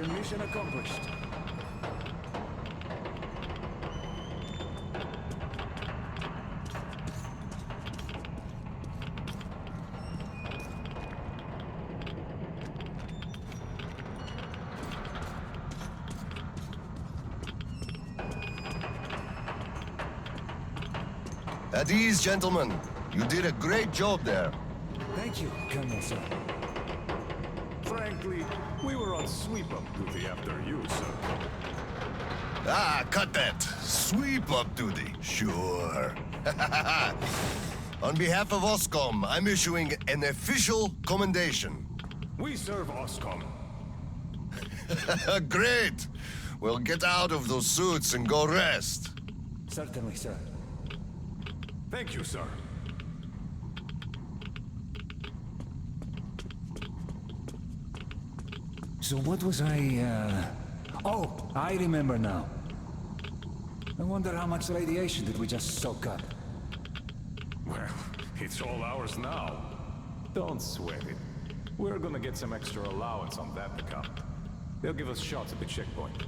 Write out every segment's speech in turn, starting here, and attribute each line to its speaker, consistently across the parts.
Speaker 1: Then mission accomplished.
Speaker 2: At ease, gentlemen. You did a great job there.
Speaker 1: Thank you, Colonel, sir.
Speaker 3: Frankly, we were on sweep-up duty after you, sir.
Speaker 2: Ah, cut that. Sweep-up duty. Sure. On behalf of OSCOM, I'm issuing an official commendation.
Speaker 3: We serve OSCOM.
Speaker 2: Great! Well, get out of those suits and go rest.
Speaker 1: Certainly, sir.
Speaker 3: Thank you, sir.
Speaker 1: So what was Oh, I remember now. I wonder how much radiation did we just soak up?
Speaker 3: Well, it's all ours now. Don't sweat it. We're gonna get some extra allowance on that account. They'll give us shots at the checkpoint.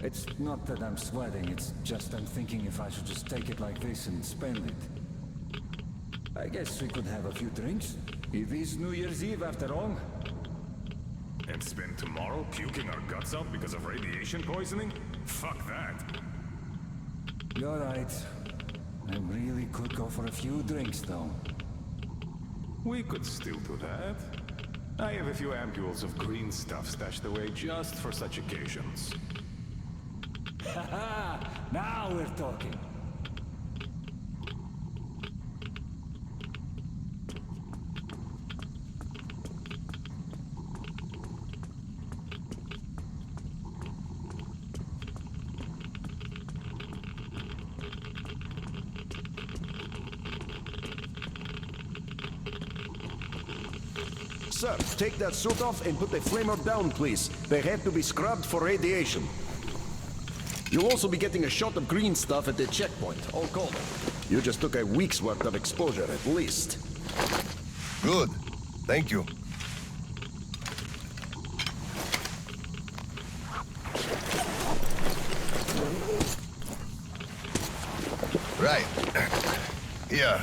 Speaker 1: It's not that I'm sweating, it's just I'm thinking if I should just take it like this and spend it. I guess we could have a few drinks. It is New Year's Eve after all.
Speaker 3: And spend tomorrow puking our guts out because of radiation poisoning? Fuck that.
Speaker 1: You're right. I really could go for a few drinks, though.
Speaker 3: We could still do that. I have a few ampules of green stuff stashed away just for such occasions.
Speaker 1: Haha! Now we're talking.
Speaker 4: Sir, take that suit off and put the flamer down, please. They have to be scrubbed for radiation. You'll also be getting a shot of green stuff at the checkpoint, all cold. You just took a week's worth of exposure, at least.
Speaker 2: Good. Thank you. Right. Here.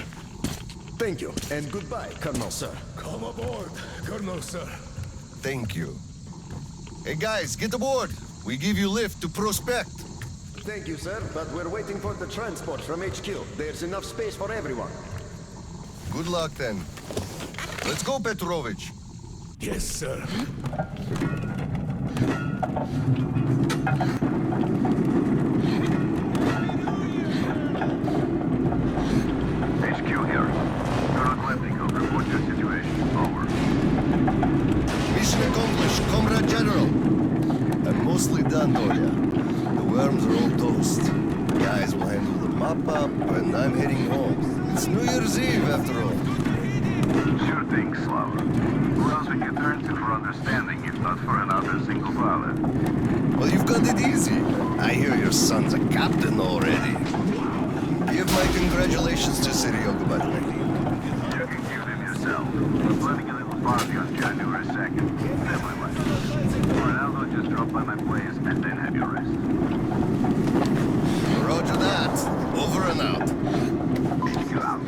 Speaker 4: Thank you, and goodbye, Colonel, sir.
Speaker 5: Come aboard, Colonel, sir.
Speaker 2: Thank you. Hey guys, get aboard. We give you lift to Prospect.
Speaker 4: Thank you, sir, but we're waiting for the transport from HQ. There's enough space for everyone.
Speaker 2: Good luck then. Let's go, Petrovich.
Speaker 5: Yes, sir.
Speaker 6: HQ here. Colonel Collectibles, report your situation. Over.
Speaker 2: Mission accomplished, Comrade General. I'm mostly done, Dolia. The worms are all toast. The guys will handle the mop-up, and I'm heading home. It's New Year's Eve, after all.
Speaker 6: Sure thing, Slava. Who else we can turn to for understanding, if not for another single pilot?
Speaker 2: Well, you've got it easy. I hear your son's a captain already. Give my congratulations to Seryoga, by the way.
Speaker 6: You can give them yourself. We're planning a little party on January 2nd. Family life. For now, I'll just drop by my place and then have your rest.
Speaker 2: Roger that. Over and out.
Speaker 6: HQ out.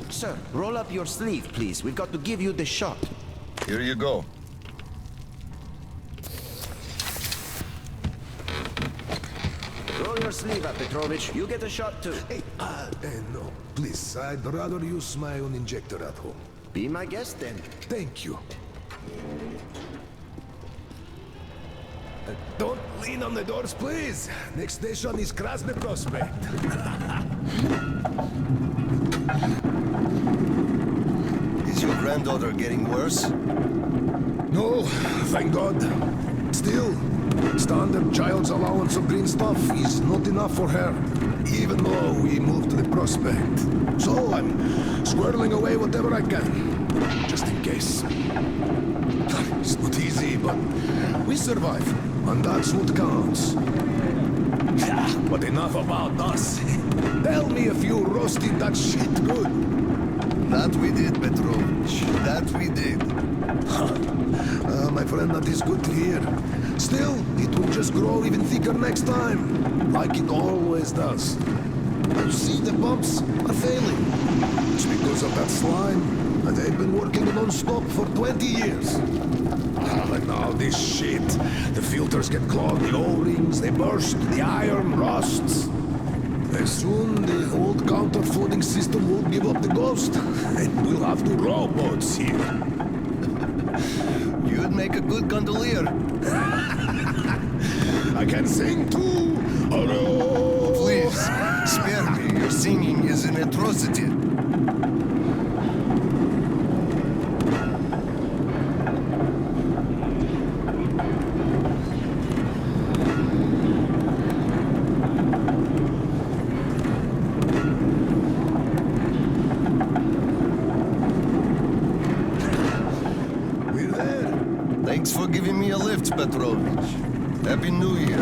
Speaker 4: Sir, roll up your sleeve, please. We've got to give you the shot.
Speaker 2: Here you go.
Speaker 4: Roll your sleeve up, Petrovich. You get a shot, too.
Speaker 5: Hey, no. Please, I'd rather use my own injector at home.
Speaker 4: Be my guest, then.
Speaker 5: Thank you. Don't lean on the doors, please. Next station is Krasny Prospect.
Speaker 2: Is your granddaughter getting worse?
Speaker 5: No, thank God. Still, Standard child's allowance of green stuff is not enough for her, even though we moved to the prospect. So I'm squirreling away whatever I can, just in case. It's not easy, but we survive, and that's what counts. Yeah, but enough about us. Tell me if you roasted that shit good.
Speaker 2: That we did, Petrovich. That we did.
Speaker 5: My friend, that is good to hear. Still, it will just grow even thicker next time, like it always does. You see, the pumps are failing. It's because of that slime, and they've been working non-stop for 20 years. And now this shit. The filters get clogged, the O-rings, they burst, the iron rusts. And soon the old counter-flooding system will give up the ghost, and we'll have to rowboats here.
Speaker 2: You'd make a good gondolier.
Speaker 5: I can sing too! Hello!
Speaker 2: Please, spare me. Your singing is an atrocity.
Speaker 5: We're there!
Speaker 2: Thanks for giving me a lift, Petrovich. Happy New Year.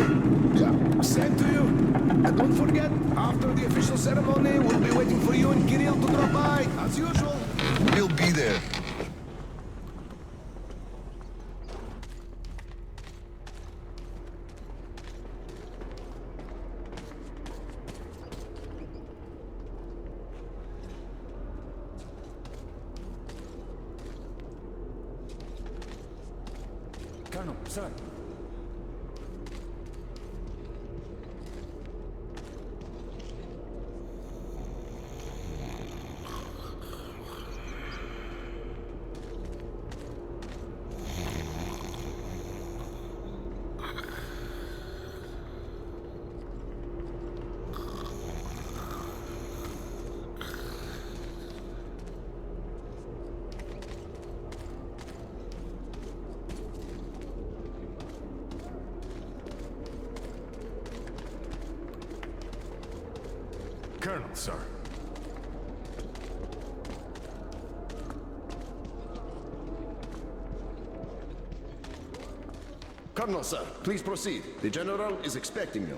Speaker 5: Yeah, same to you. And don't forget, after the official ceremony, we'll be waiting for you and Kirill to drop by, as usual.
Speaker 2: We'll be there.
Speaker 1: Colonel, sir.
Speaker 3: Colonel, sir.
Speaker 4: Colonel, sir, please proceed. The General is expecting you.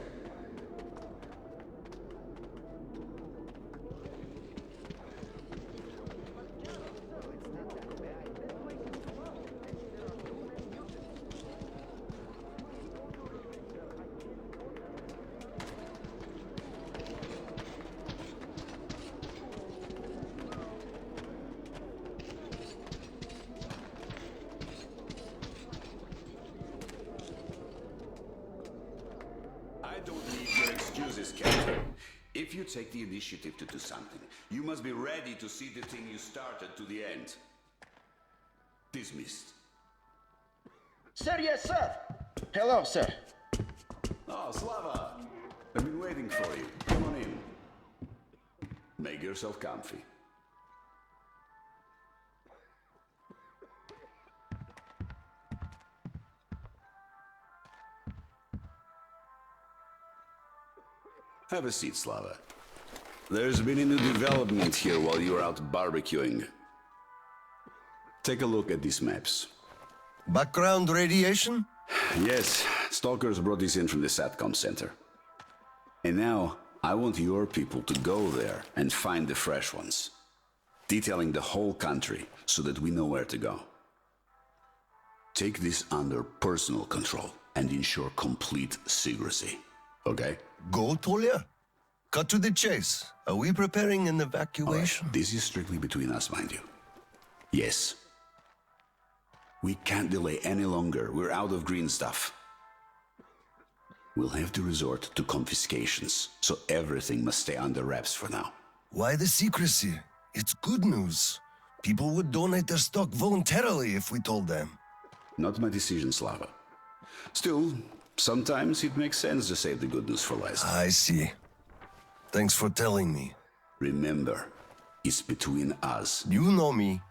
Speaker 7: I don't need your excuses, Captain. If you take the initiative to do something, you must be ready to see the thing you started to the end. Dismissed.
Speaker 8: Sir, yes, sir. Hello, sir.
Speaker 7: Oh, Slava! I've been waiting for you. Come on in. Make yourself comfy. Have a seat, Slava. There's been a new development here while you were out barbecuing. Take a look at these maps.
Speaker 2: Background radiation?
Speaker 7: Yes, stalkers brought these in from the SATCOM center. And now, I want your people to go there and find the fresh ones. Detailing the whole country so that we know where to go. Take this under personal control and ensure complete secrecy. Okay?
Speaker 2: Go, Tolia? Cut to the chase. Are we preparing an evacuation?
Speaker 7: This is strictly between us, mind you. Yes. We can't delay any longer. We're out of green stuff. We'll have to resort to confiscations, so everything must stay under wraps for now.
Speaker 2: Why the secrecy? It's good news. People would donate their stock voluntarily if we told them.
Speaker 7: Not my decision, Slava. Still, sometimes it makes sense to save the good news for last.
Speaker 2: I see. Thanks for telling me.
Speaker 7: Remember, it's between us.
Speaker 2: You know me.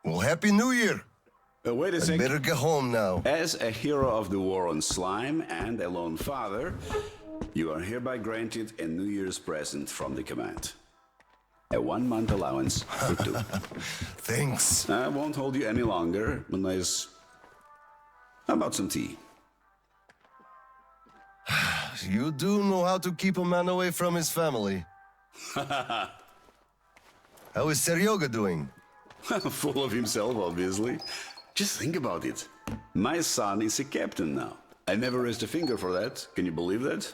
Speaker 2: Well, Happy New Year!
Speaker 7: Wait a
Speaker 2: I'd
Speaker 7: sec.
Speaker 2: better get home now.
Speaker 7: As a hero of the war on slime and a lone father, you are hereby granted a New Year's present from the command. A 1-month allowance for 2.
Speaker 2: Thanks.
Speaker 7: I won't hold you any longer unless... How about some tea?
Speaker 2: You do know how to keep a man away from his family. How is Seryoga doing?
Speaker 7: Full of himself, obviously. Just think about it. My son is a captain now. I never raised a finger for that. Can you believe that?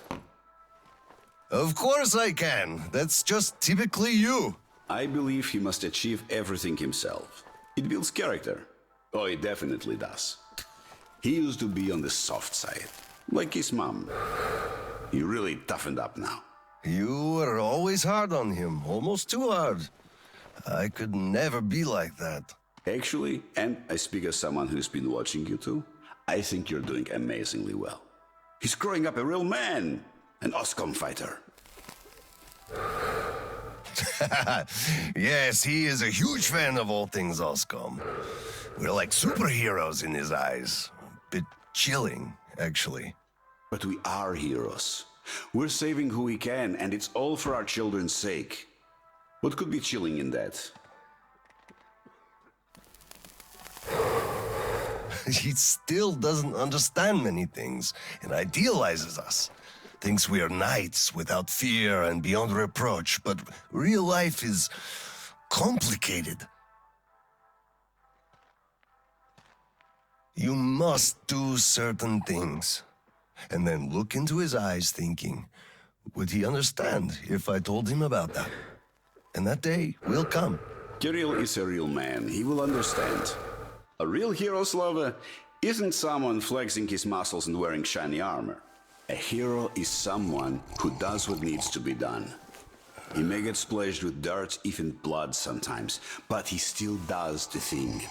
Speaker 2: Of course I can. That's just typically you.
Speaker 7: I believe he must achieve everything himself. It builds character. Oh, it definitely does. He used to be on the soft side, like his mom. He really toughened up now.
Speaker 2: You were always hard on him, almost too hard. I could never be like that.
Speaker 7: Actually, and I speak as someone who's been watching you too, I think you're doing amazingly well. He's growing up a real man, an OSCOM fighter.
Speaker 2: Yes, he is a huge fan of all things OSCOM. We're like superheroes in his eyes. A bit chilling, actually.
Speaker 7: But we are heroes. We're saving who we can, and it's all for our children's sake. What could be chilling in that?
Speaker 2: He still doesn't understand many things and idealizes us. Thinks we are knights without fear and beyond reproach, but real life is complicated. You must do certain things, and then look into his eyes thinking, would he understand if I told him about that? And that day will come.
Speaker 7: Kirill is a real man. He will understand. A real hero, Slava, isn't someone flexing his muscles and wearing shiny armor. A hero is someone who does what needs to be done. He may get splashed with dirt, even blood sometimes, but he still does the thing,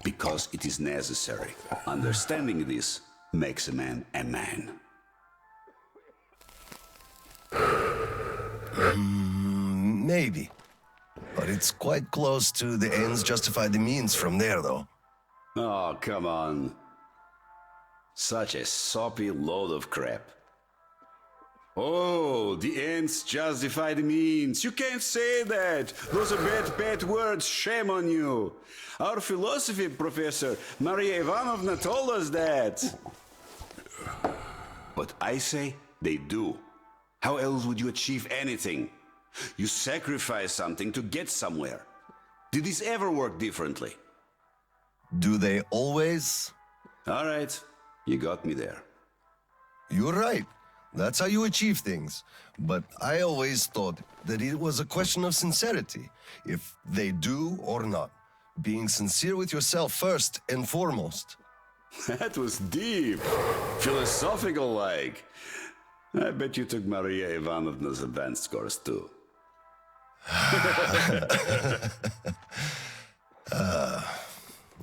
Speaker 7: because it is necessary. Understanding this makes a man a man.
Speaker 2: Maybe. But it's quite close to the ends justify the means from there, though.
Speaker 7: Oh, come on. Such a soppy load of crap. Oh, the ends justify the means. You can't say that. Those are bad words. Shame on you. Our philosophy professor, Maria Ivanovna, told us that. But I say they do. How else would you achieve anything? You sacrifice something to get somewhere. Did this ever work differently?
Speaker 2: Do they always?
Speaker 7: All right, you got me there.
Speaker 2: You're right. That's how you achieve things. But I always thought that it was a question of sincerity, if they do or not. Being sincere with yourself first and foremost.
Speaker 7: That was deep. Philosophical like. I bet you took Maria Ivanovna's advanced course too.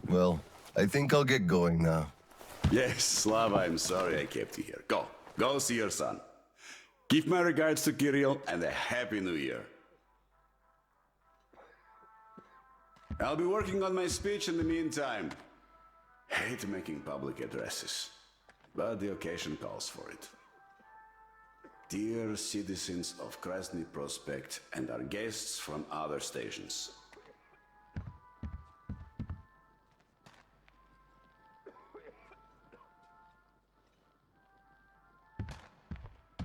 Speaker 2: Well, I think I'll get going now.
Speaker 7: Yes, Slava, I'm sorry I kept you here. Go see your son. Give my regards to Kirill and a Happy New Year. I'll be working on my speech in the meantime. Hate making public addresses, but the occasion calls for it. Dear citizens of Krasny Prospect and our guests from other stations.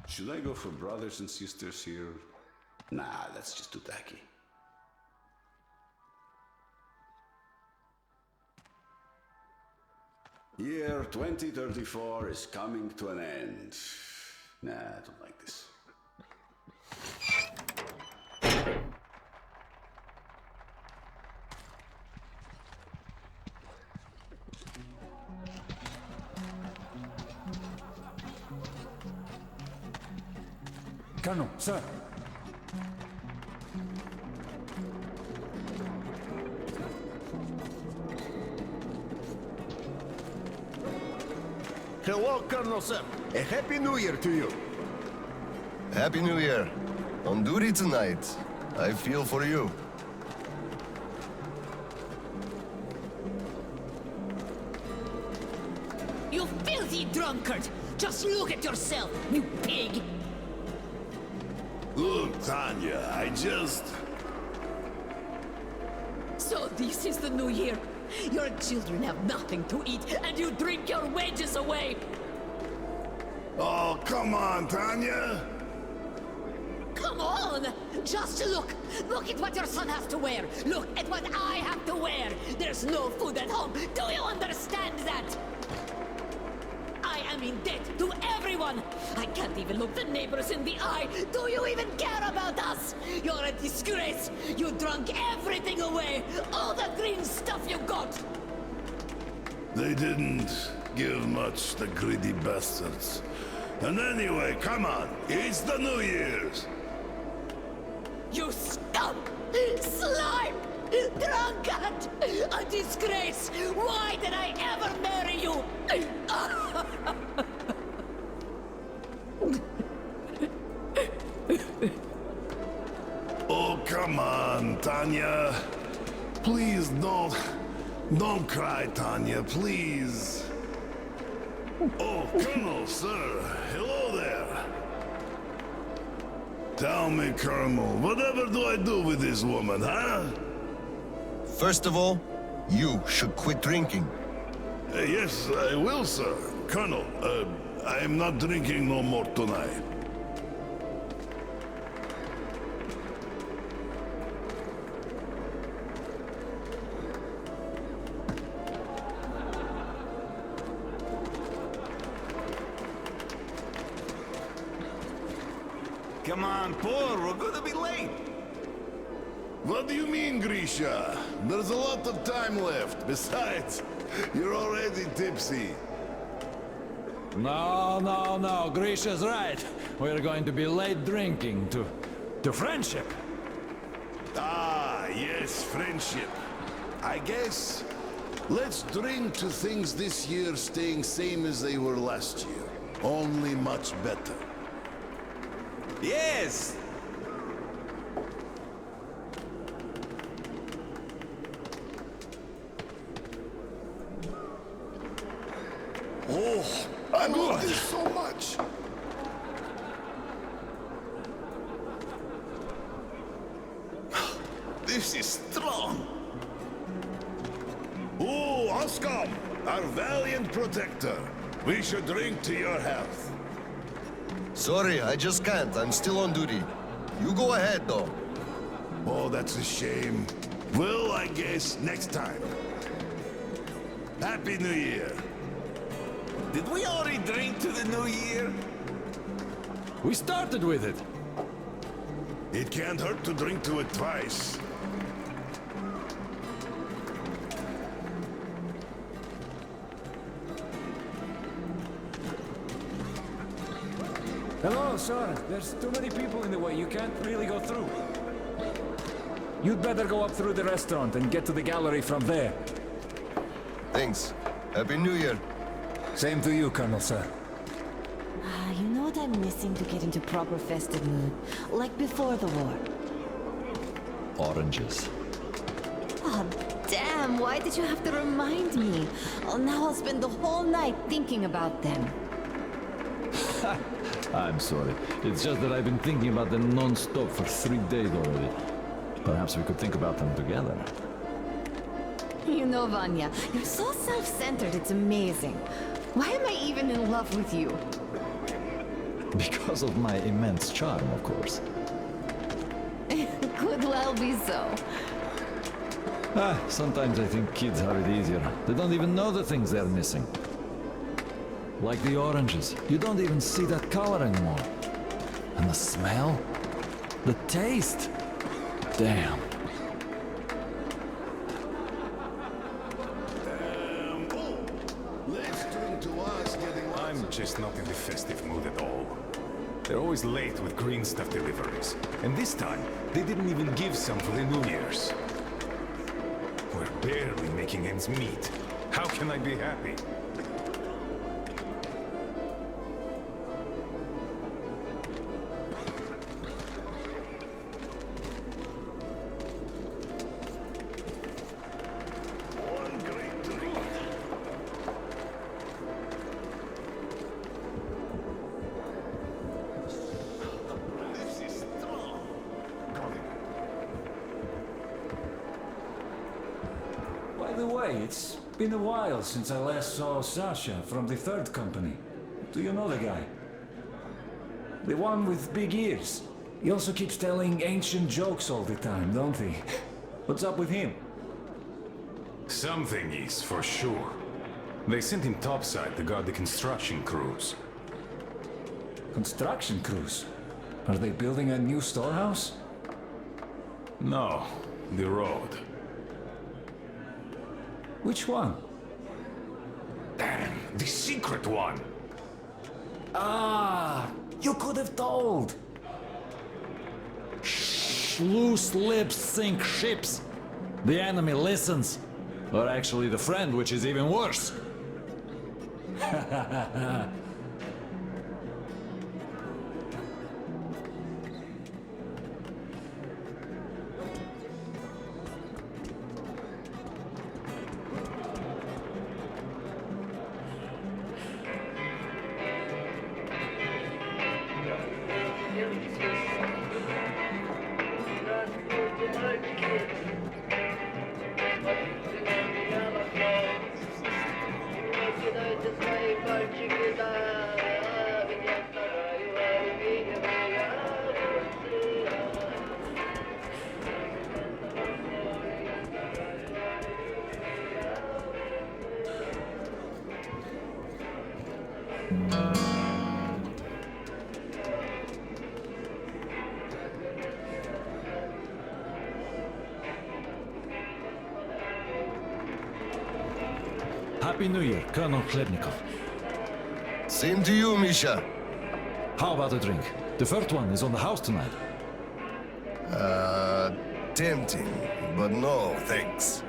Speaker 7: Should I go for brothers and sisters here? Nah, that's just too tacky. Year 2034 is coming to an end. Nah, I don't like this.
Speaker 1: Colonel, sir.
Speaker 4: Hello, Colonel Sam. A Happy New Year to you.
Speaker 2: Happy New Year. On duty tonight. I feel for you.
Speaker 9: You filthy drunkard! Just look at yourself, you pig!
Speaker 5: Look, Tanya, I just...
Speaker 9: So this is the new year. Your children have nothing to eat, and you drink your wages away!
Speaker 5: Oh, come on, Tanya!
Speaker 9: Come on! Just look! Look at what your son has to wear! Look at what I have to wear! There's no food at home! Do you understand that? I am in debt to everyone! I can't even look the neighbors in the eye! Do you even care about us? You're a disgrace! You drunk everything away! All the green stuff you got!
Speaker 5: They didn't give much, the greedy bastards. And anyway, come on, it's the New Year's!
Speaker 9: You scum! Slime! Drunkard! A disgrace! Why did I ever marry you?
Speaker 5: Oh, come on, Tanya. Please don't cry, Tanya, please. Oh, Colonel, sir. Hello there. Tell me, Colonel, whatever do I do with this woman, huh?
Speaker 2: First of all, you should quit drinking.
Speaker 5: Yes, I will, sir. Colonel, I am not drinking no more tonight.
Speaker 3: Come on, Paul, we're gonna be late.
Speaker 5: What do you mean, Grisha? There's a lot of time left. Besides, you're already tipsy.
Speaker 10: No, Grisha's right. We're going to be late drinking to friendship.
Speaker 5: Ah, yes, friendship. I guess let's drink to things this year staying same as they were last year. Only much better.
Speaker 3: Yes!
Speaker 5: Oh, I love this so much. This is strong. Oh, Oscar, our valiant protector. We should drink to your health.
Speaker 2: Sorry, I just can't. I'm still on duty. You go ahead, though.
Speaker 5: Oh, that's a shame. Well, I guess next time. Happy New Year.
Speaker 3: Did we already drink to the new year?
Speaker 10: We started with it.
Speaker 5: It can't hurt to drink to it twice.
Speaker 1: Hello, sir. There's too many people in the way. You can't really go through. You'd better go up through the restaurant and get to the gallery from there.
Speaker 2: Thanks. Happy New Year.
Speaker 1: Same to you, Colonel, sir.
Speaker 11: You know what I'm missing to get into proper festive mood? Like before the war.
Speaker 10: Oranges.
Speaker 11: Oh, damn, why did you have to remind me? Oh, now I'll spend the whole night thinking about them.
Speaker 10: I'm sorry. It's just that I've been thinking about them non-stop for 3 days already. Perhaps we could think about them together.
Speaker 11: You know, Vanya, you're so self-centered, it's amazing. Why am I even in love with you?
Speaker 10: Because of my immense charm, of course.
Speaker 11: Could well be so.
Speaker 10: Sometimes I think kids have it easier. They don't even know the things they're missing. Like the oranges. You don't even see that color anymore. And the smell? The taste? Damn.
Speaker 5: Let's drink to us getting...
Speaker 3: I'm just not in the festive mood at all. They're always late with green stuff deliveries. And this time, they didn't even give some for the New Year's. We're barely making ends meet. How can I be happy?
Speaker 1: way, it's been a while since I last saw Sasha from the 3rd Company. Do you know the guy? The one with big ears. He also keeps telling ancient jokes all the time, don't he? What's up with him?
Speaker 3: Something is, for sure. They sent him topside to guard the construction crews.
Speaker 1: Construction crews? Are they building a new storehouse?
Speaker 3: No, the road.
Speaker 1: Which one?
Speaker 3: Damn, the secret one!
Speaker 1: Ah, you could have told.
Speaker 10: Loose lips sink ships. The enemy listens. Or actually the friend, which is even worse. Happy New Year, Colonel Klebnikov.
Speaker 2: Same to you, Misha.
Speaker 10: How about a drink? The first one is on the house tonight.
Speaker 2: Tempting, but no, thanks.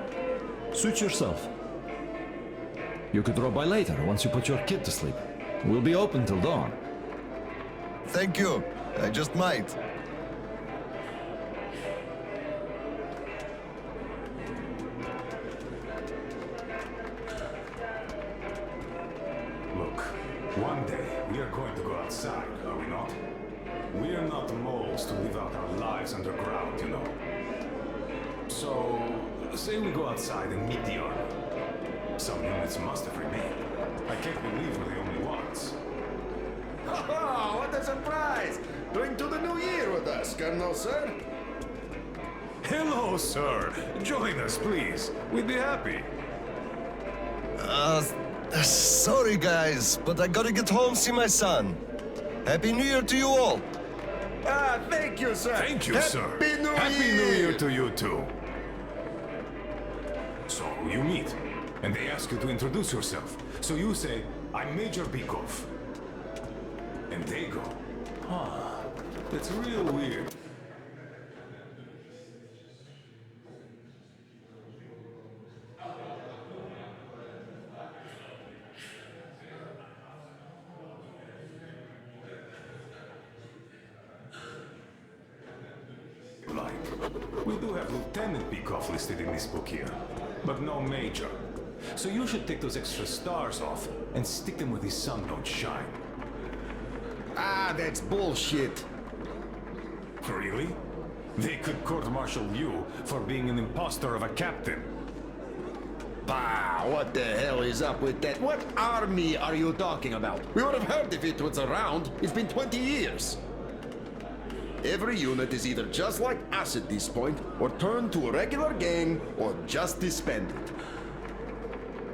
Speaker 10: Suit yourself. You could drop by later, once you put your kid to sleep. We'll be open till dawn.
Speaker 2: Thank you. I just might.
Speaker 3: Look, one day we are going to go outside, are we not? We are not moles to live out our lives underground, you know. So, say we go outside and meet the army. Some units must have remained. I can't believe we're the only ones.
Speaker 4: Oh, what a surprise! Bring to the new year with us, Colonel, sir.
Speaker 3: Hello, sir. Join us, please. We'd be happy.
Speaker 2: Sorry guys, but I gotta get home, see my son. Happy New Year to you all.
Speaker 4: Ah, thank you, sir.
Speaker 3: Thank you, sir.
Speaker 4: Happy New
Speaker 3: Year to you too. So you meet, and they ask you to introduce yourself. So you say, I'm Major Bikov. And they go, huh, that's real weird. We do have Lieutenant Bikov listed in this book here, but no Major. So you should take those extra stars off and stick them where the sun don't shine.
Speaker 4: Ah, that's bullshit.
Speaker 3: Really? They could court-martial you for being an imposter of a captain.
Speaker 4: Bah, what the hell is up with that? What army are you talking about? We would have heard if it was around. It's been 20 years. Every unit is either just like us at this point, or turned to a regular gang, or just disbanded.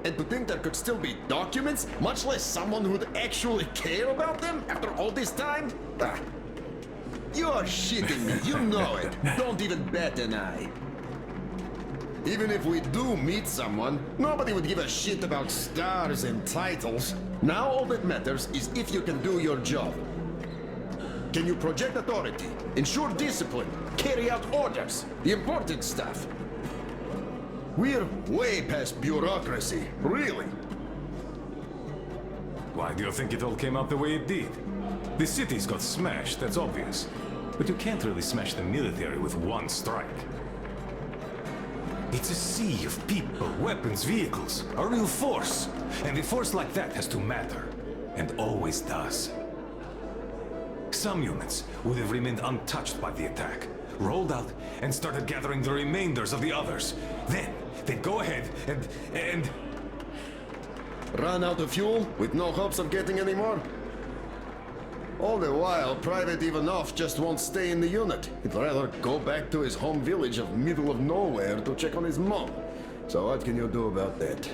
Speaker 4: And to think there could still be documents, much less someone who'd actually care about them after all this time? Ah. You're shitting me, you know it. Don't even bat an eye. Even if we do meet someone, nobody would give a shit about stars and titles. Now all that matters is if you can do your job. Can you project authority, ensure discipline, carry out orders, the important stuff? We're way past bureaucracy, really.
Speaker 3: Why do you think it all came out the way it did? The cities got smashed, that's obvious. But you can't really smash the military with one strike. It's a sea of people, weapons, vehicles, a real force. And a force like that has to matter, and always does. Some units would have remained untouched by the attack, rolled out, and started gathering the remainders of the others. Then, they'd go ahead and...
Speaker 4: Run out of fuel with no hopes of getting any more? All the while, Private Ivanov just won't stay in the unit. He'd rather go back to his home village of middle of nowhere to check on his mom. So what can you do about that?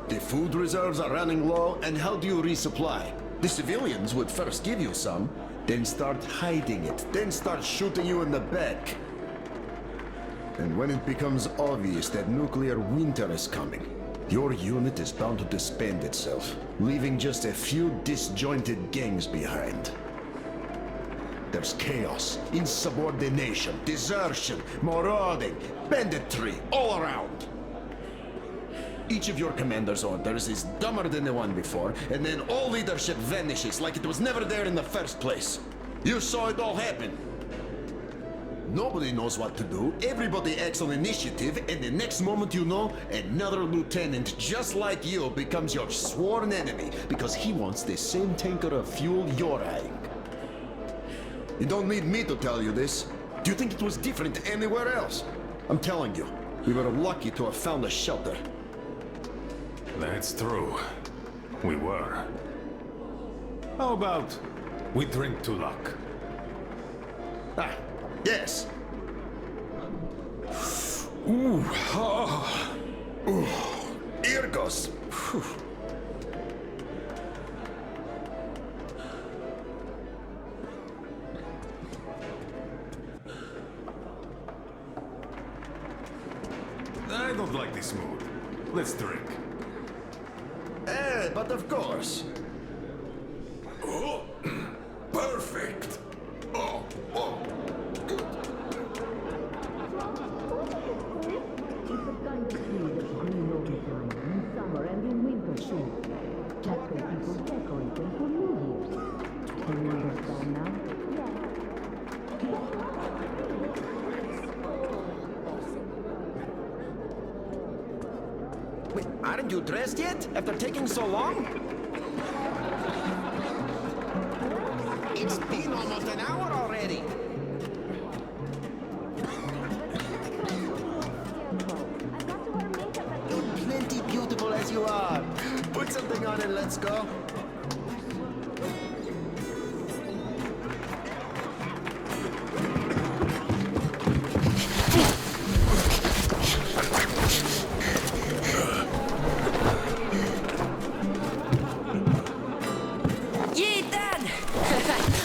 Speaker 4: The food reserves are running low, and how do you resupply? The civilians would first give you some, then start hiding it, then start shooting you in the back. And when it becomes obvious that nuclear winter is coming, your unit is bound to disband itself, leaving just a few disjointed gangs behind. There's chaos, insubordination, desertion, marauding, banditry, all around. Each of your commander's orders is dumber than the one before, and then all leadership vanishes like it was never there in the first place. You saw it all happen. Nobody knows what to do, everybody acts on initiative, and the next moment you know, another lieutenant just like you becomes your sworn enemy because he wants the same tanker of fuel you're eyeing. You don't need me to tell you this. Do you think it was different anywhere else? I'm telling you, we were lucky to have found a shelter.
Speaker 3: That's true. We were. How about we drink to luck?
Speaker 4: Ah, yes.
Speaker 3: Ooh, oh.
Speaker 4: Ooh, here goes. Whew.
Speaker 3: I don't like this mood. Let's drink.
Speaker 4: But of course.
Speaker 3: Oh, perfect. Oh, good.
Speaker 9: Summer and in winter too. That's when people decorate them for New Year's. Do you understand now?
Speaker 8: Wait, aren't you dressed yet? After taking so long? It's been almost an hour already. You're plenty beautiful as you are. Put something on and let's go.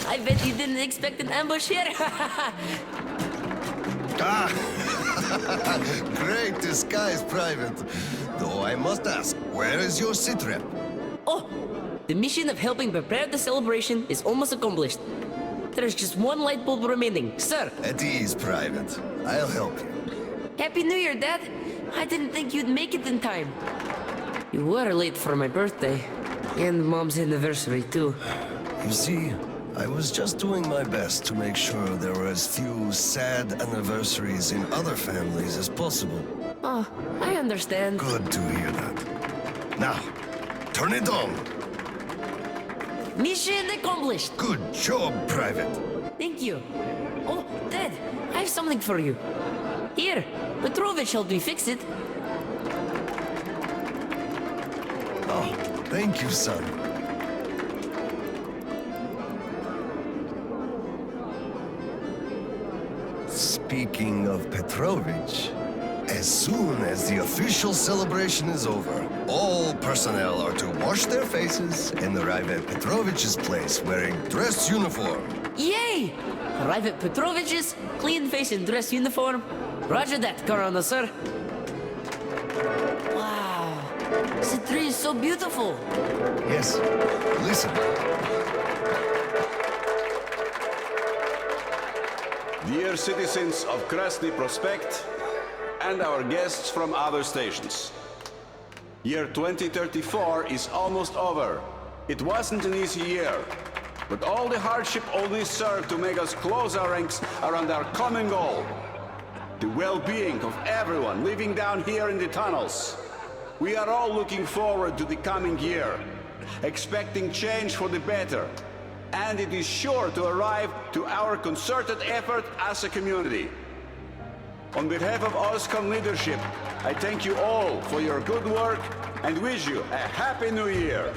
Speaker 12: I bet you didn't expect an ambush here.
Speaker 2: Great disguise, Private. Though I must ask, where is your sitrep?
Speaker 12: Oh, the mission of helping prepare the celebration is almost accomplished. There's just one light bulb remaining, sir.
Speaker 2: At ease, Private. I'll help you.
Speaker 12: Happy New Year, Dad. I didn't think you'd make it in time. You were late for my birthday. And Mom's anniversary, too.
Speaker 2: You see, I was just doing my best to make sure there were as few sad anniversaries in other families as possible.
Speaker 12: Oh, I understand.
Speaker 2: Good to hear that. Now, turn it on.
Speaker 12: Mission accomplished.
Speaker 2: Good job, Private.
Speaker 12: Thank you. Oh, Dad, I have something for you. Here, Petrovich helped me fix it.
Speaker 2: Oh, thank you, son. Speaking of Petrovich, as soon as the official celebration is over, all personnel are to wash their faces and arrive at Petrovich's place wearing dress uniform.
Speaker 12: Yay! Arrive at Petrovich's, clean face and dress uniform. Roger that, Corona, sir. Wow, the tree is so beautiful.
Speaker 2: Yes, listen.
Speaker 7: Dear citizens of Krasny Prospect and our guests from other stations. Year 2034 is almost over. It wasn't an easy year, but all the hardship only served to make us close our ranks around our common goal. The well-being of everyone living down here in the tunnels. We are all looking forward to the coming year, expecting change for the better. and it is sure to arrive to our concerted effort as a community. On behalf of OSCON leadership, I thank you all for your good work and wish you a Happy New Year.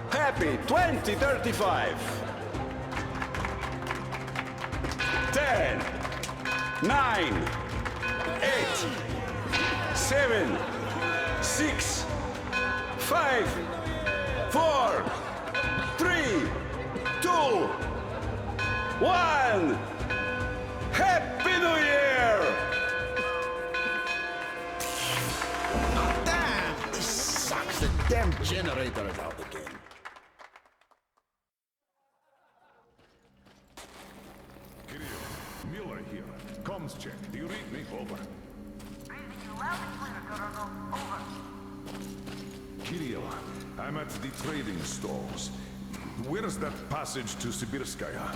Speaker 7: Happy 2035! 10, 9, 8, 7, 6, 5, 4, 3, 2, 1. Happy New Year!
Speaker 4: Damn! This sucks. The damn generator is out again.
Speaker 3: Miller here. Comms check. Do you read me? Over.
Speaker 6: Reading you loud and clear, Colonel. Over.
Speaker 3: Kirill, I'm at the trading stalls. Where's that passage to Sibirskaya?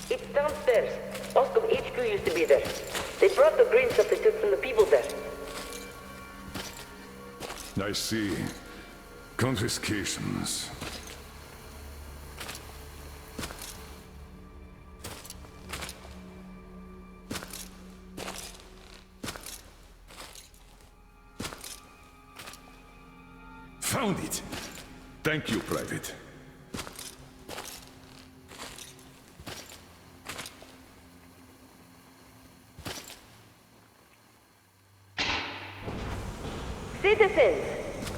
Speaker 12: It's downstairs. Oscom HQ used to be there. They brought the green stuff they took from the people there.
Speaker 3: I see. Confiscations. Found it! Thank you, Private.
Speaker 13: Citizens,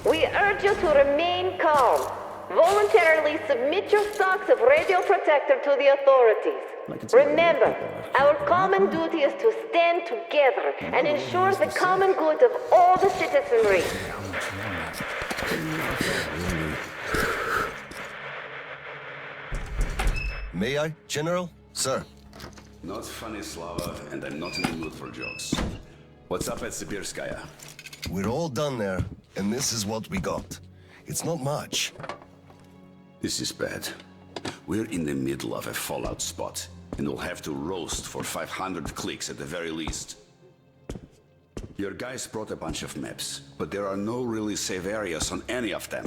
Speaker 13: we urge you to remain calm. Voluntarily submit your stocks of radio protector to the authorities. Remember, our common duty is to stand together and ensure the common good of all the citizenry.
Speaker 2: May I, General? Sir.
Speaker 7: Not funny, Slava, and I'm not in the mood for jokes. What's up at Sibirskaya?
Speaker 2: We're all done there, and this is what we got. It's not much.
Speaker 7: This is bad. We're in the middle of a fallout spot, and we'll have to roast for 500 clicks at the very least. Your guys brought a bunch of maps, but there are no really safe areas on any of them.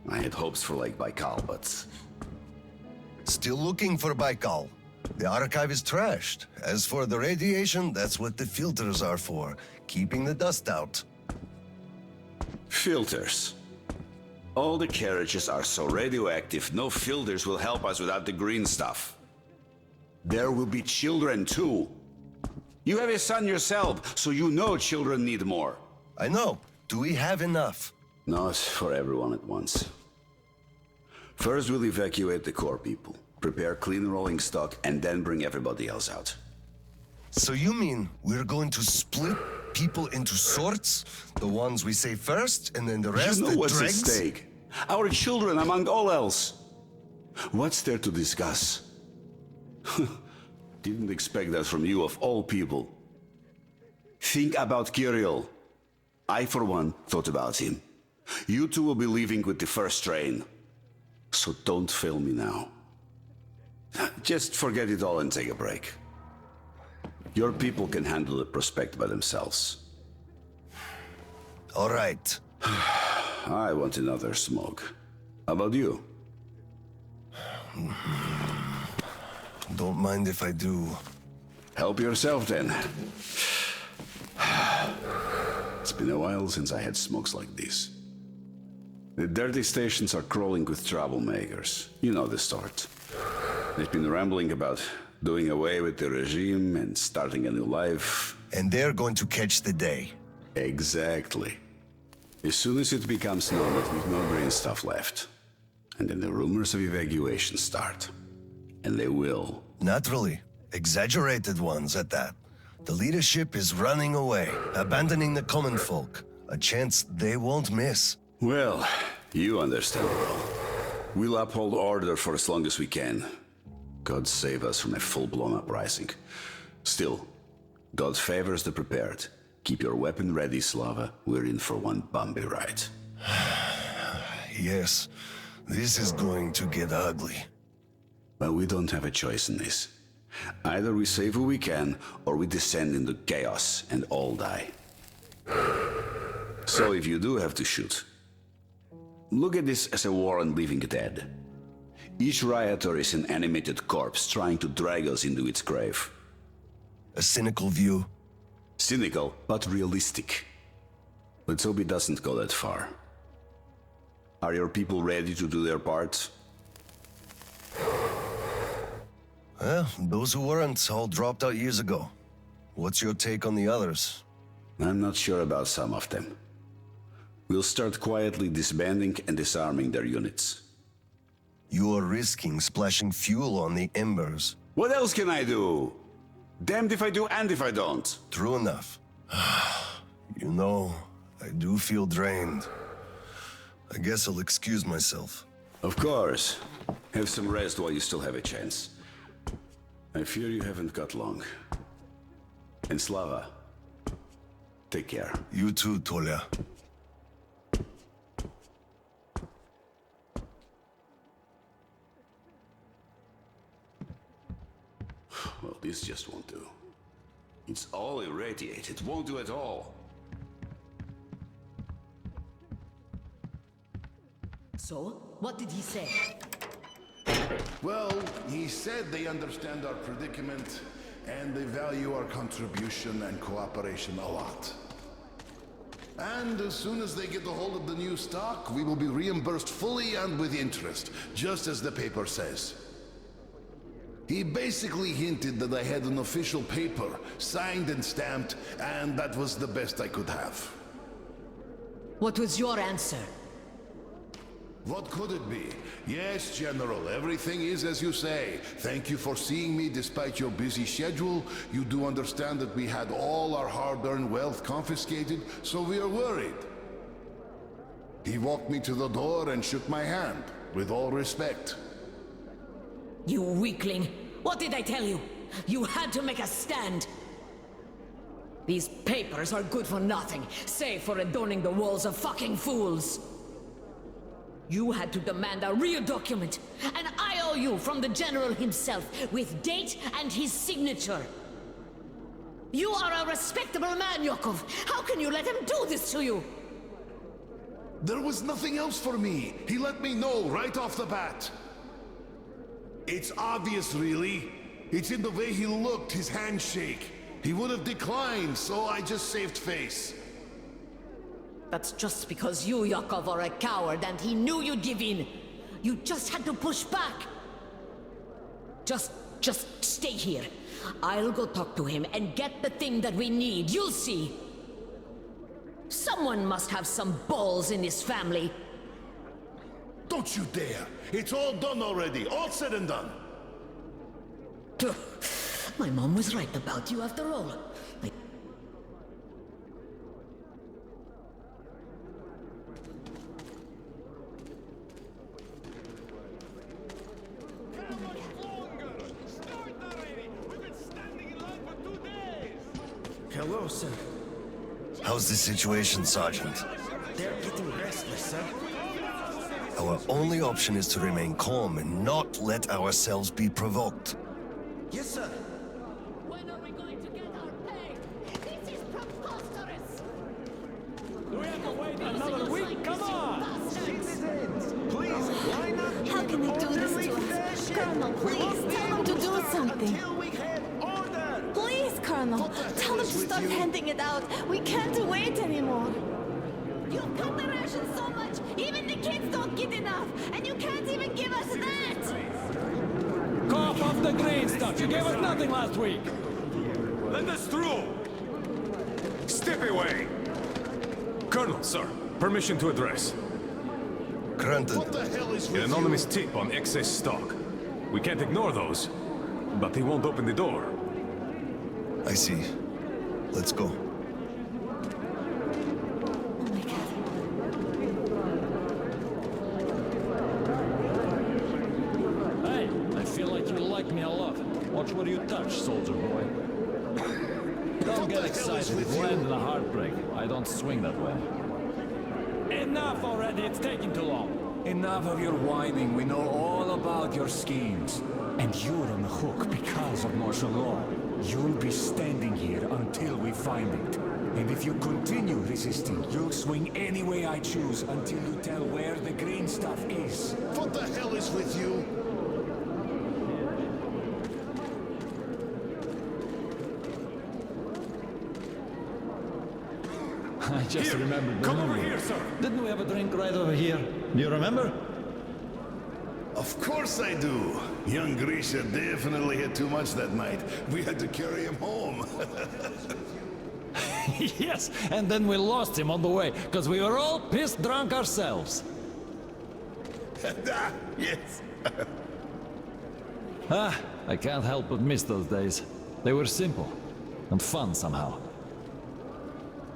Speaker 7: I had hopes for Lake Baikal, but...
Speaker 2: Still looking for Baikal. The archive is trashed. As for the radiation, that's what the filters are for. Keeping the dust out.
Speaker 7: Filters. All the carriages are so radioactive, no filters will help us without the green stuff. There will be children too. You have a son yourself, so you know children need more.
Speaker 2: I know. Do we have enough?
Speaker 7: Not for everyone at once. First we'll evacuate the core people, prepare clean rolling stock, and then bring everybody else out.
Speaker 2: So you mean we're going to split people into sorts? The ones we save first, and then the rest,
Speaker 7: you know
Speaker 2: the
Speaker 7: what's
Speaker 2: dregs?
Speaker 7: at stake? Our children among all else. What's there to discuss? Didn't expect that from you of all people. Think about Kirill. I, for one, thought about him. You two will be leaving with the first train. So don't fail me now. Just forget it all and take a break. Your people can handle the prospect by themselves.
Speaker 2: All right.
Speaker 7: I want another smoke. How about you?
Speaker 2: Don't mind if I do.
Speaker 7: Help yourself then. It's been a while since I had smokes like this. The dirty stations are crawling with troublemakers. You know the sort. They've been rambling about doing away with the regime and starting a new life.
Speaker 2: And they're going to catch the day.
Speaker 7: Exactly. As soon as it becomes known that we've no green stuff left. And then the rumors of evacuation start. And they will.
Speaker 2: Naturally. Exaggerated ones at that. The leadership is running away, abandoning the common folk. A chance they won't miss.
Speaker 7: Well, you understand well. We'll uphold order for as long as we can. God save us from a full-blown uprising. Still, God favors the prepared. Keep your weapon ready, Slava. We're in for one bumpy ride.
Speaker 2: Yes, this is going to get ugly.
Speaker 7: But we don't have a choice in this. Either we save who we can, or we descend into chaos and all die. So if you do have to shoot, look at this as a war on living dead. Each rioter is an animated corpse trying to drag us into its grave.
Speaker 2: A cynical view.
Speaker 7: Cynical, but realistic. Let's hope it doesn't go that far. Are your people ready to do their part?
Speaker 2: Well, those who weren't all dropped out years ago. What's your take on the others?
Speaker 7: I'm not sure about some of them. We'll start quietly disbanding and disarming their units.
Speaker 2: You are risking splashing fuel on the embers.
Speaker 7: What else can I do? Damned if I do and if I don't.
Speaker 2: True enough. You know, I do feel drained. I guess I'll excuse myself.
Speaker 7: Of course. Have some rest while you still have a chance. I fear you haven't got long. And Slava, take care.
Speaker 2: You too, Tolia.
Speaker 7: Well, this just won't do. It's all irradiated. It won't do at all.
Speaker 9: So, what did he say?
Speaker 14: Well, he said they understand our predicament and they value our contribution and cooperation a lot. And as soon as they get a hold of the new stock, we will be reimbursed fully and with interest, just as the paper says. He basically hinted that I had an official paper, signed and stamped, and that was the best I could have.
Speaker 9: What was your answer?
Speaker 14: What could it be? Yes, General, everything is as you say. Thank you for seeing me despite your busy schedule. You do understand that we had all our hard-earned wealth confiscated, so we are worried. He walked me to the door and shook my hand, with all respect.
Speaker 9: You weakling! What did I tell you? You had to make a stand! These papers are good for nothing, save for adorning the walls of fucking fools! You had to demand a real document, an IOU from the General himself, with date and his signature. You are a respectable man, Yakov. How can you let him do this to you?
Speaker 14: There was nothing else for me. He let me know right off the bat. It's obvious, really. It's in the way he looked, his handshake. He would have declined, so I just saved face.
Speaker 9: That's just because you, Yakov, are a coward and he knew you'd give in. You just had to push back. Just stay here. I'll go talk to him and get the thing that we need. You'll see. Someone must have some balls in this family.
Speaker 14: Don't you dare! It's all done already, all said and done.
Speaker 9: My mom was right about you after all.
Speaker 4: Hello, sir.
Speaker 2: How's the situation, Sergeant?
Speaker 4: They're getting restless, sir.
Speaker 2: Our only option is to remain calm and not let ourselves be provoked.
Speaker 4: Yes, sir.
Speaker 9: When are we going to get our pay? This is preposterous!
Speaker 10: Do we have to wait another week? Come on!
Speaker 4: Citizens, please line up.
Speaker 11: How can they do this to us? Colonel, please, tell them to do something.
Speaker 4: Until we have order.
Speaker 11: Please, Colonel, tell them to start handing it out. We can't wait anymore. You've cut the rations so much, even the kids don't get enough, and you can't even give us that!
Speaker 10: Cough off the green stuff! You gave us nothing last week!
Speaker 3: Let us through! Step away! Colonel, sir, permission to address.
Speaker 2: Granted.
Speaker 14: What the hell is
Speaker 3: An
Speaker 14: with
Speaker 3: anonymous
Speaker 14: you?
Speaker 3: tip on excess stock. We can't ignore those, but they won't open the door.
Speaker 2: I see. Let's go.
Speaker 11: Oh my god.
Speaker 10: Hey, I feel like you like me a lot. Watch what you touch, soldier boy. Don't get excited, it will end in a heartbreak. I don't swing that way. Enough already, it's taking too long.
Speaker 1: Enough of your whining. We know all about your schemes. And you're on the hook because of martial law. You'll be standing here until we find it. And if you continue resisting, you'll swing any way I choose until you tell where the green stuff is.
Speaker 14: What the hell is with you?
Speaker 10: I just remembered the
Speaker 3: Come over
Speaker 10: movie.
Speaker 3: here, sir.
Speaker 10: Didn't we have a drink right over here? Do you remember?
Speaker 14: Of course I do. Young Grisha definitely had too much that night. We had to carry him home.
Speaker 10: Yes, and then we lost him on the way, because we were all pissed drunk ourselves.
Speaker 14: Yes.
Speaker 10: I can't help but miss those days. They were simple and fun somehow.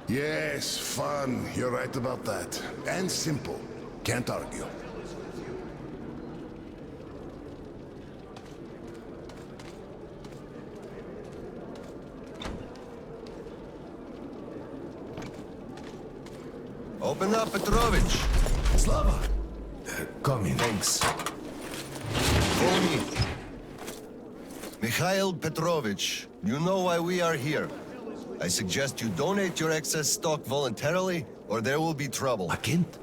Speaker 14: Yes, fun. You're right about that. And simple. Can't argue.
Speaker 2: Open up, Petrovich.
Speaker 5: Slava! Come in.
Speaker 2: Thanks. Follow me. Mikhail Petrovich, you know why we are here. I suggest you donate your excess stock voluntarily, or there will be trouble.
Speaker 5: I can't.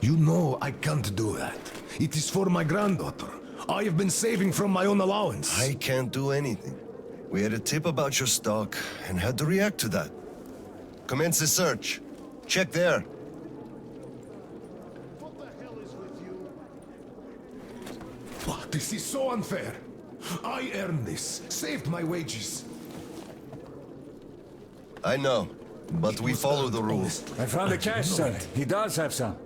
Speaker 5: You know I can't do that. It is for my granddaughter. I have been saving from my own allowance.
Speaker 2: I can't do anything. We had a tip about your stock and had to react to that. Commence the search. Check there.
Speaker 5: Oh, this is so unfair. I earned this, saved my wages.
Speaker 2: I know, but we follow the rules.
Speaker 1: I found the cash, sir. He does have some.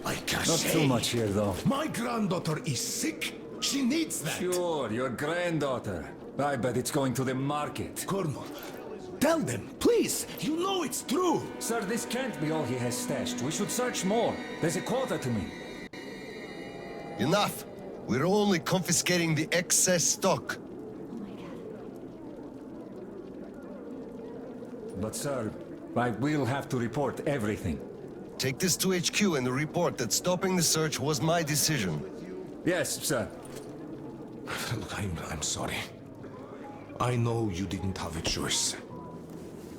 Speaker 5: I can't.
Speaker 1: Not too much here, though.
Speaker 5: My granddaughter is sick. She needs that.
Speaker 1: Sure, your granddaughter. I bet it's going to the market.
Speaker 5: Colonel, tell them, please. You know it's true.
Speaker 1: Sir, this can't be all he has stashed. We should search more. There's a quota to me.
Speaker 2: Enough. We're only confiscating the excess stock.
Speaker 1: But sir, I will have to report everything.
Speaker 2: Take this to HQ and report that stopping the search was my decision.
Speaker 1: Yes, sir.
Speaker 5: Look, I'm sorry. I know you didn't have a choice.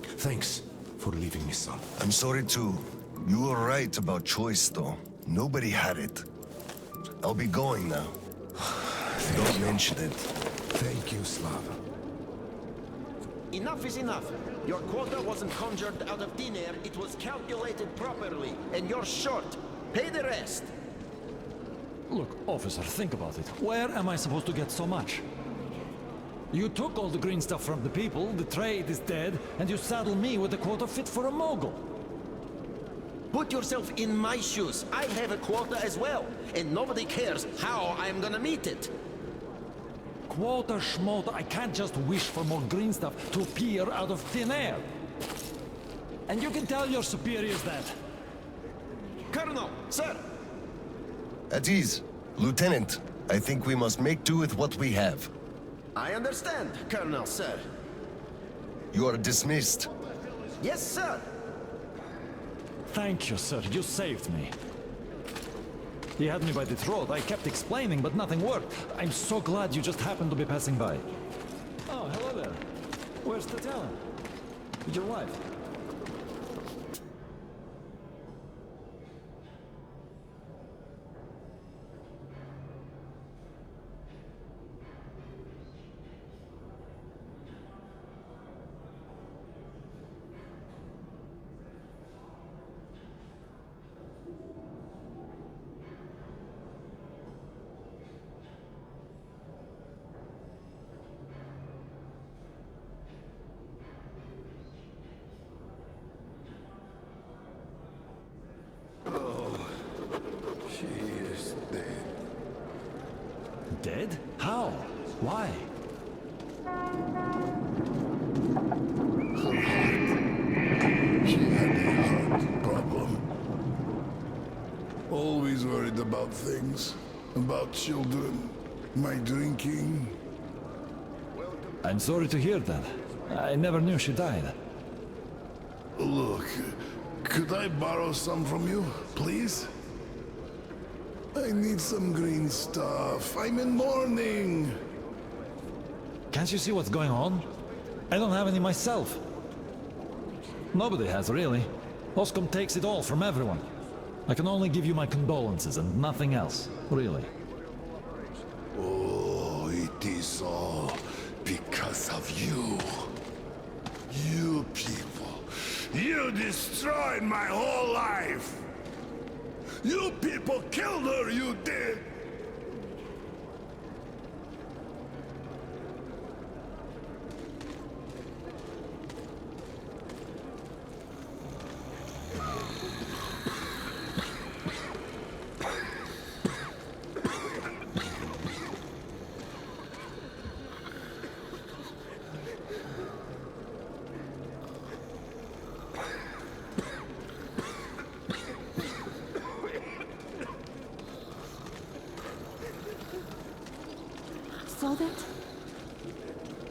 Speaker 5: Thanks for leaving me, son.
Speaker 2: I'm sorry too. You were right about choice, though. Nobody had it. I'll be going now. Don't mention it.
Speaker 5: Thank you, Slava.
Speaker 8: Enough is enough. Your quota wasn't conjured out of thin air, it was calculated properly, and you're short. Pay the rest.
Speaker 10: Look, officer, think about it. Where am I supposed to get so much? You took all the green stuff from the people, the trade is dead, and you saddle me with a quota fit for a mogul.
Speaker 8: Put yourself in my shoes. I have a quota as well, and nobody cares how I'm gonna meet it.
Speaker 10: Quota schmota, I can't just wish for more green stuff to appear out of thin air. And you can tell your superiors that.
Speaker 8: Colonel, sir!
Speaker 2: At ease. Lieutenant, I think we must make do with what we have.
Speaker 8: I understand, Colonel, sir.
Speaker 2: You are dismissed.
Speaker 8: Yes, sir!
Speaker 10: Thank you, sir. You saved me. He had me by the throat. I kept explaining, but nothing worked. I'm so glad you just happened to be passing by. Oh, hello there. Where's Tatiana? Your wife? Dead? How? Why?
Speaker 14: Her heart. She had a heart problem. Always worried about things. About children. My drinking.
Speaker 10: I'm sorry to hear that. I never knew she died.
Speaker 14: Look, could I borrow some from you, please? I need some green stuff. I'm in mourning.
Speaker 10: Can't you see what's going on? I don't have any myself. Nobody has, really. Oscom takes it all from everyone. I can only give you my condolences and nothing else, really.
Speaker 14: Oh, it is all because of you. You people. You destroyed my whole life. You people killed her, you did.
Speaker 11: Saw that?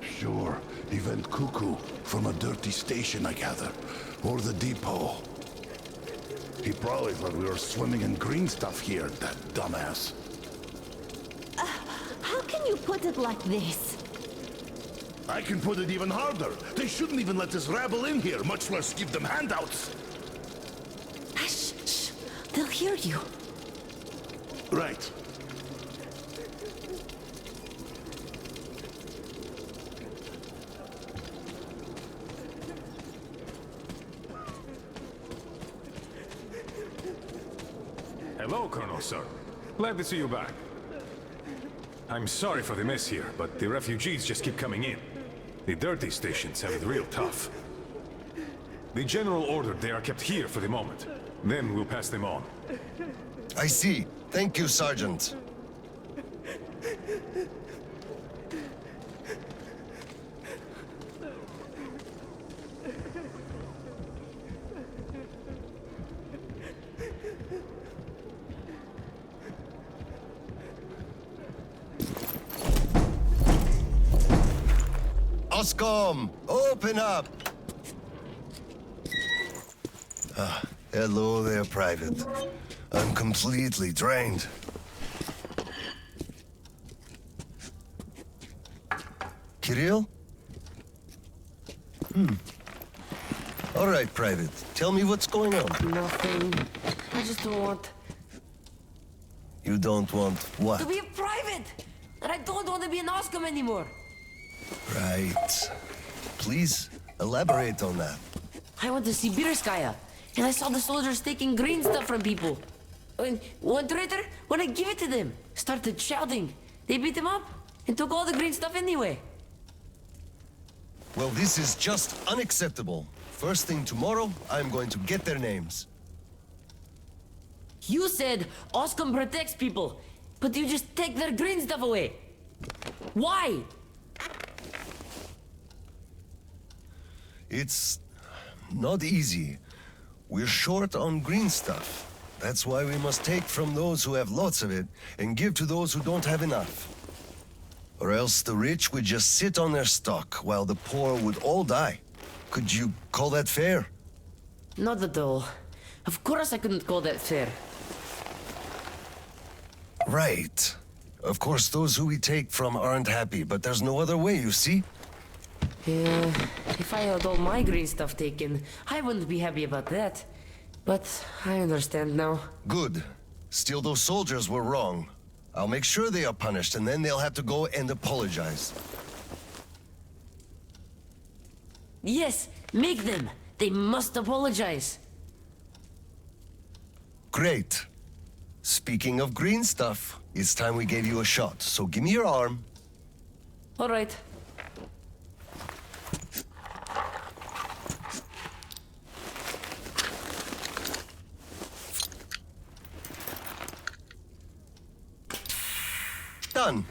Speaker 14: Sure, he went cuckoo from a dirty station, I gather. Or the depot. He probably thought we were swimming in green stuff here, that dumbass.
Speaker 11: How can you put it like this?
Speaker 14: I can put it even harder. They shouldn't even let this rabble in here, much less give them handouts.
Speaker 11: Shh, shh. They'll hear you.
Speaker 14: Right.
Speaker 3: Hello, Colonel, sir. Glad to see you back. I'm sorry for the mess here, but the refugees just keep coming in. The dirty stations have it real tough. The General ordered they are kept here for the moment. Then we'll pass them on.
Speaker 2: I see. Thank you, Sergeant. Oscom, open up! Hello there, Private. I'm completely drained. Kirill? All right, Private. Tell me what's going on.
Speaker 12: Nothing. I just don't want
Speaker 2: You don't want what?
Speaker 12: to be a private! And I don't want to be an Oscom anymore!
Speaker 2: Right. Please, elaborate on that.
Speaker 12: I went to Sibirskaya, and I saw the soldiers taking green stuff from people. And one traitor, when I give it to them, started shouting. They beat him up and took all the green stuff anyway.
Speaker 2: Well, this is just unacceptable. First thing tomorrow, I'm going to get their names.
Speaker 12: You said Oscom protects people, but you just take their green stuff away. Why?
Speaker 2: It's not easy. We're short on green stuff. That's why we must take from those who have lots of it and give to those who don't have enough. Or else the rich would just sit on their stock while the poor would all die. Could you call that fair?
Speaker 12: Not at all. Of course I couldn't call that fair.
Speaker 2: Right. Of course, those who we take from aren't happy, but there's no other way, you see?
Speaker 12: Yeah, if I had all my green stuff taken, I wouldn't be happy about that. But I understand now.
Speaker 2: Good. Still, those soldiers were wrong. I'll make sure they are punished, and then they'll have to go and apologize.
Speaker 12: Yes, make them. They must apologize.
Speaker 2: Great. Speaking of green stuff, it's time we gave you a shot, so give me your arm.
Speaker 12: All right.
Speaker 2: Done.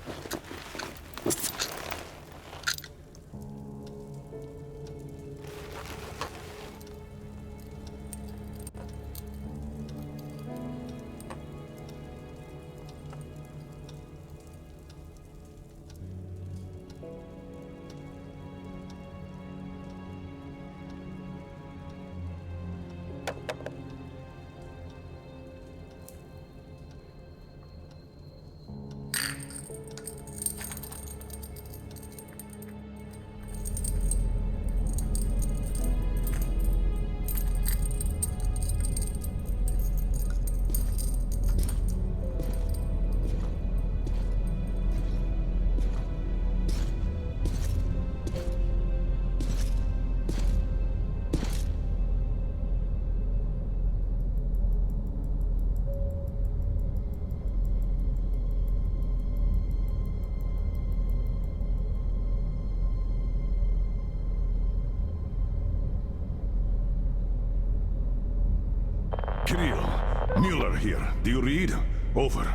Speaker 3: Mueller here. Do you read? Over.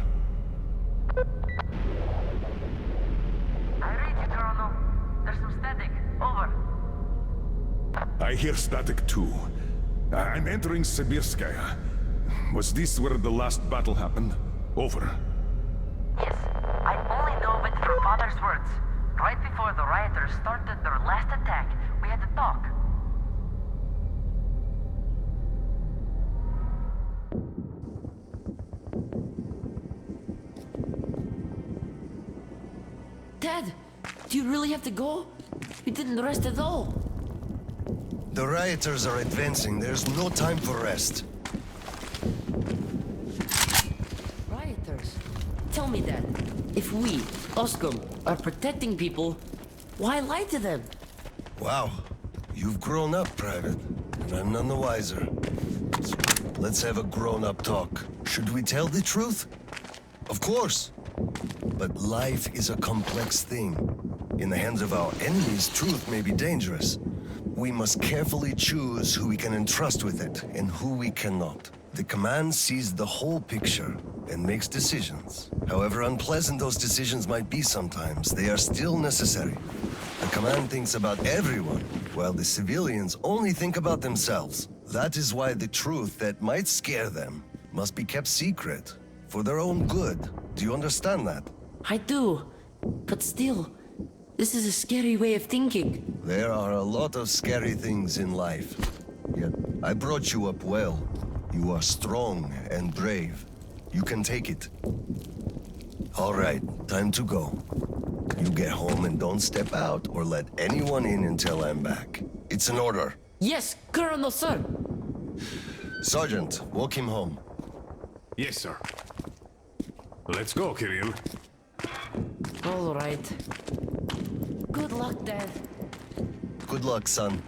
Speaker 15: I read you, Colonel. There's some static. Over.
Speaker 3: I hear static too. I'm entering Sibirskaya. Was this where the last battle happened? Over.
Speaker 15: Yes, I only know of it from Father's words. Right before the rioters started their last attack, we had to talk.
Speaker 12: Dad, do you really have to go? You didn't rest at all.
Speaker 2: The rioters are advancing. There's no time for rest.
Speaker 12: Rioters? Tell me, Dad. If we, Oscom, are protecting people, why lie to them?
Speaker 2: Wow. You've grown up, Private. And I'm none the wiser. Let's have a grown-up talk. Should we tell the truth? Of course. But life is a complex thing. In the hands of our enemies, truth may be dangerous. We must carefully choose who we can entrust with it and who we cannot. The command sees the whole picture and makes decisions. However unpleasant those decisions might be sometimes, they are still necessary. The command thinks about everyone, while the civilians only think about themselves. That is why the truth that might scare them must be kept secret, for their own good. Do you understand that?
Speaker 12: I do. But still, this is a scary way of thinking.
Speaker 2: There are a lot of scary things in life. Yet, I brought you up well. You are strong and brave. You can take it. All right, time to go. You get home and don't step out or let anyone in until I'm back. It's an order.
Speaker 12: Yes, Colonel, sir.
Speaker 2: Sergeant, walk him home.
Speaker 3: Yes, sir. Let's go, Kirill.
Speaker 12: All right. Good luck, Dad.
Speaker 2: Good luck, son.